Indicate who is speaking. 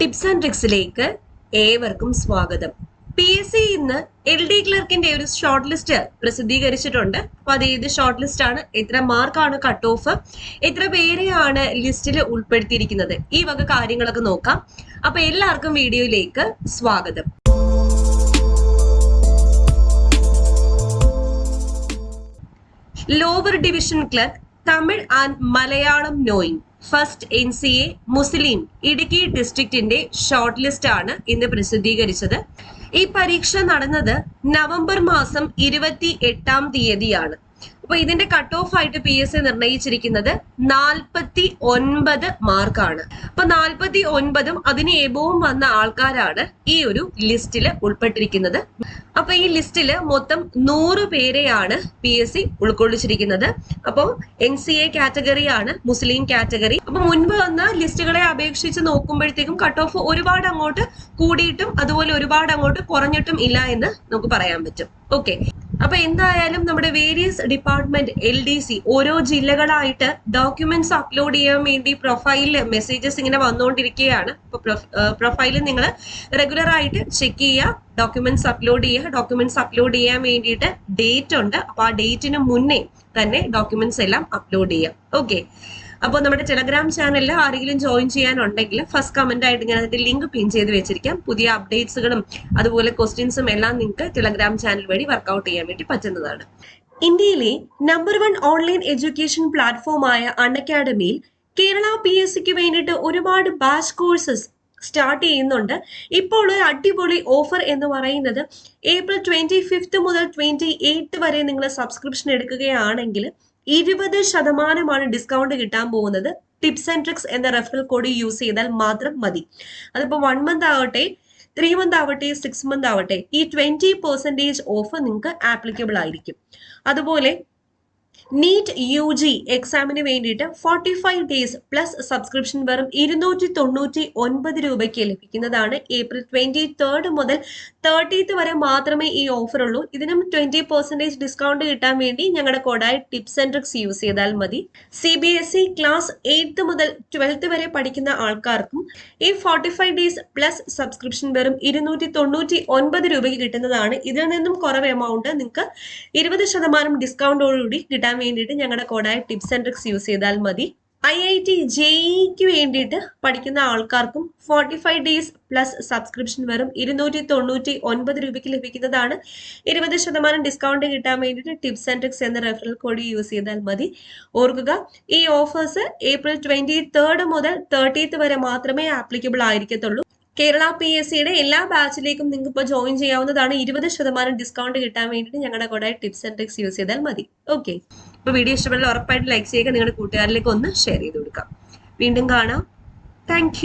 Speaker 1: Tips and ട്രിക്സിലേക്ക് ഏവർക്കും സ്വാഗതം. PSC ഇന്ന് LD ക്ലർക്കിന്റെ ഒരു ഷോർട്ട് ലിസ്റ്റ് പ്രസിദ്ധീകരിച്ചിട്ടുണ്ട്. അപ്പൊ അത് ഏത് ഷോർട്ട് ലിസ്റ്റ് ആണ്, എത്ര മാർക്കാണ് കട്ട് ഓഫ്, എത്ര പേരെയാണ് ലിസ്റ്റിൽ ഉൾപ്പെടുത്തിയിരിക്കുന്നത്, ഈ വക കാര്യങ്ങളൊക്കെ നോക്കാം. അപ്പൊ എല്ലാവർക്കും വീഡിയോയിലേക്ക് സ്വാഗതം. Lower division clerk Tamil and Malayalam knowing first NCA Muslim Idukki ഡിസ്ട്രിക്റ്റിന്റെ ഷോർട്ട് ലിസ്റ്റ് ആണ് ഇന്ന് പ്രസിദ്ധീകരിച്ചത്. ഈ പരീക്ഷ നടന്നത് നവംബർ മാസം 28-ാം തീയതിയാണ്. അപ്പൊ ഇതിന്റെ കട്ട് ഓഫ് ആയിട്ട് PSC നിർണയിച്ചിരിക്കുന്നത് 49 മാർക്കാണ്. അപ്പൊ 49ഉം അതിന് എബോവും വന്ന ആൾക്കാരാണ് ഈ ഒരു ലിസ്റ്റിൽ ഉൾപ്പെട്ടിരിക്കുന്നത്. അപ്പൊ ഈ ലിസ്റ്റിൽ മൊത്തം 100 പേരെയാണ് PSC ഉൾക്കൊള്ളിച്ചിരിക്കുന്നത്. അപ്പോൾ NCA കാറ്റഗറിയാണ് മുസ്ലിം കാറ്റഗറി. അപ്പൊ മുൻപ് വന്ന ലിസ്റ്റുകളെ അപേക്ഷിച്ച് നോക്കുമ്പോഴത്തേക്കും കട്ട് ഓഫ് ഒരുപാട് അങ്ങോട്ട് കൂടിയിട്ടും അതുപോലെ ഒരുപാട് അങ്ങോട്ട് കുറഞ്ഞിട്ടും ഇല്ല എന്ന് നമുക്ക് പറയാൻ പറ്റും. ഓക്കെ, അപ്പൊ എന്തായാലും നമ്മുടെ വേരിയസ് ഡിപ്പാർട്ട്മെന്റ് LDC ഓരോ ജില്ലകളായിട്ട് ഡോക്യുമെന്റ്സ് അപ്ലോഡ് ചെയ്യാൻ വേണ്ടി പ്രൊഫൈലിൽ മെസ്സേജസ് ഇങ്ങനെ വന്നുകൊണ്ടിരിക്കുകയാണ്. അപ്പൊ പ്രൊഫൈലിൽ നിങ്ങൾ റെഗുലർ ആയിട്ട് ചെക്ക് ചെയ്യുക, ഡോക്യുമെന്റ്സ് അപ്ലോഡ് ചെയ്യുക. ഡോക്യുമെന്റ്സ് അപ്ലോഡ് ചെയ്യാൻ വേണ്ടിയിട്ട് ഡേറ്റ് ഉണ്ട്. അപ്പൊ ആ ഡേറ്റിന് മുന്നേ തന്നെ ഡോക്യുമെന്റ്സ് എല്ലാം അപ്ലോഡ് ചെയ്യാം. ഓക്കെ, അപ്പോൾ നമ്മുടെ ടെലഗ്രാം ചാനലിൽ ആരെങ്കിലും ജോയിൻ ചെയ്യാനുണ്ടെങ്കിൽ ഫസ്റ്റ് കമന്റ് ആയിട്ട് ഞാൻ അതിന്റെ ലിങ്ക് പിൻ ചെയ്ത് വെച്ചിരിക്കാം. പുതിയ അപ്ഡേറ്റ്സുകളും അതുപോലെ ക്വസ്റ്റ്യൻസും എല്ലാം നിങ്ങൾക്ക് ടെലഗ്രാം ചാനൽ വഴി വർക്ക്ഔട്ട് ചെയ്യാൻ വേണ്ടി പറ്റുന്നതാണ്. ഇന്ത്യയിലെ നമ്പർ 1 ഓൺലൈൻ എഡ്യൂക്കേഷൻ പ്ലാറ്റ്ഫോമായ അൺഅക്കാഡമിയിൽ കേരള PSCക്ക് വേണ്ടിയിട്ട് ഒരുപാട് ബാച്ച് കോഴ്സസ് സ്റ്റാർട്ട് ചെയ്യുന്നുണ്ട്. ഇപ്പോൾ ഒരു അടിപൊളി ഓഫർ എന്ന് പറയുന്നത് April 25 മുതൽ 28 വരെ നിങ്ങൾ സബ്സ്ക്രിപ്ഷൻ എടുക്കുകയാണെങ്കിൽ 20% ഡിസ്കൗണ്ട് കിട്ടാൻ പോകുന്നത്. ടിപ്സ് ആൻഡ് ട്രിക്സ് എന്ന റെഫറൽ കോഡ് യൂസ് ചെയ്താൽ മാത്രം മതി. അതിപ്പോ 1 മന്ത് ആവട്ടെ, 3 മന്ത് ആവട്ടെ, 6 മന്ത് ആവട്ടെ, ഈ 20% ഓഫ് നിങ്ങൾക്ക് ആപ്ലിക്കബിൾ ആയിരിക്കും. അതുപോലെ നീറ്റ് UG എക്സാമിന് വേണ്ടിയിട്ട് 45 ഡേയ്സ് പ്ലസ് സബ്സ്ക്രിപ്ഷൻ വെറും 299 രൂപയ്ക്ക് ലഭിക്കുന്നതാണ്. April 23 മുതൽ 30th വരെ മാത്രമേ ഈ ഓഫർ ഉള്ളൂ. ഇതിനും 20% ഡിസ്കൗണ്ട് കിട്ടാൻ വേണ്ടി ഞങ്ങളുടെ കോഡായി ടിപ്സ് ആൻഡ് ട്രിക്സ് യൂസ് ചെയ്താൽ മതി. CBSE ക്ലാസ് 8th മുതൽ 12th വരെ പഠിക്കുന്ന ആൾക്കാർക്കും ഈ 45 ഡേയ്സ് പ്ലസ് സബ്സ്ക്രിപ്ഷൻ വെറും 299 രൂപയ്ക്ക് കിട്ടുന്നതാണ്. ഇതിൽ നിന്നും കുറവ് എമൗണ്ട് നിങ്ങൾക്ക് 20% ഡിസ്കൗണ്ടോടുകൂടി കിട്ടാൻ വേണ്ടിയിട്ട് ഞങ്ങളുടെ കോഡായ ടിപ്സ് ആൻഡ് ട്രിക്സ് യൂസ് ചെയ്താൽ മതി. IIT JEEക്ക് വേണ്ടിയിട്ട് പഠിക്കുന്ന ആൾക്കാർക്കും 45 ഡേയ്സ് പ്ലസ് സബ്സ്ക്രിപ്ഷൻ വെറും 299 രൂപയ്ക്ക് ലഭിക്കുന്നതാണ്. 20% ഡിസ്കൗണ്ട് കിട്ടാൻ വേണ്ടിയിട്ട് ടിപ്സ് ആൻഡ് ട്രിക്സ് എന്ന റെഫറൽ കോഡ് യൂസ് ചെയ്താൽ മതി. ഓർക്കുക, ഈ ഓഫേഴ്സ് April 23 മുതൽ 30th വരെ മാത്രമേ ആപ്ലിക്കബിൾ ആയിരിക്കത്തുള്ളൂ. കേരള PSCയുടെ എല്ലാ ബാച്ചിലേക്കും നിങ്ങൾക്ക് ഇപ്പോൾ ജോയിൻ ചെയ്യാവുന്നതാണ്. 20% ഡിസ്കൗണ്ട് കിട്ടാൻ വേണ്ടിയിട്ട് ഞങ്ങളുടെ കൂടെ ടിപ്സ് ആൻഡ് ട്രിക്സ് യൂസ് ചെയ്താൽ മതി. ഓക്കെ, ഇപ്പോൾ വീഡിയോ ഇഷ്ടപ്പെട്ടാൽ ഉറപ്പായിട്ട് ലൈക്ക് ചെയ്യുക, നിങ്ങളുടെ കൂട്ടുകാരിലേക്ക് ഒന്ന് ഷെയർ ചെയ്ത് കൊടുക്കാം. വീണ്ടും കാണാം. താങ്ക്